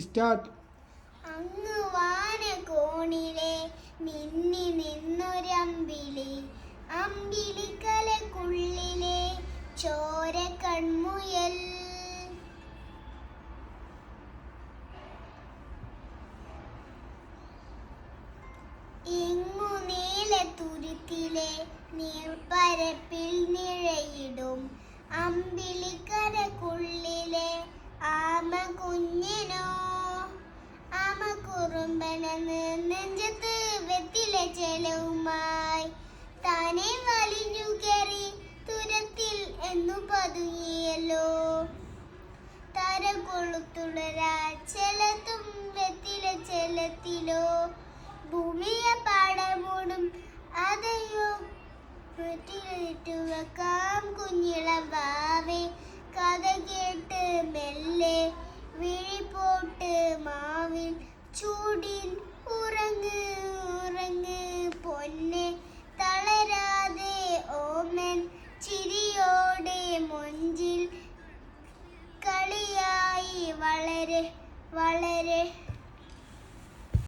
Start. അങ്ങ് വാനകോണിലെ മിന്നി നിന്നൊരമ്പിളി, അമ്പിളിക്കലക്കുള്ളിലെ ചോര കൺമുയൽ. ഇങ്ങു നീലത്തുരുത്തിലെ നീർപ്പരപ്പിൽ നിഴയിടും അമ്പിളിക്കരക്കുള്ളിലെ ആമ കുഞ്ഞനോ. ആമ കുറുമ്പനെന്ന് നെഞ്ചത്ത് വെത്തിലെ ചെലവുമായി താനെ വലിഞ്ഞു കയറി തുരത്തിൽ എന്നു പതുങ്ങിയല്ലോ. തര കൊളുത്തുളരാ ചെലത്തും വെത്തിലെ ചെലത്തിലോ. ഭൂമിയെ പാടമൂടും അതയോ വെക്കാം കുഞ്ഞിളം വാവേ. കഥ കേട്ട് മെല്ലെ വിഴിപോട്ട് മാവിൽ ചൂടിൻ ഉറങ്ങ് ഉറങ്ങ് പൊന്നെ. തളരാതെ ഓമൻ ചിരിയോടെ മൊഞ്ചിൽ കളിയായി വളരെ വളരെ.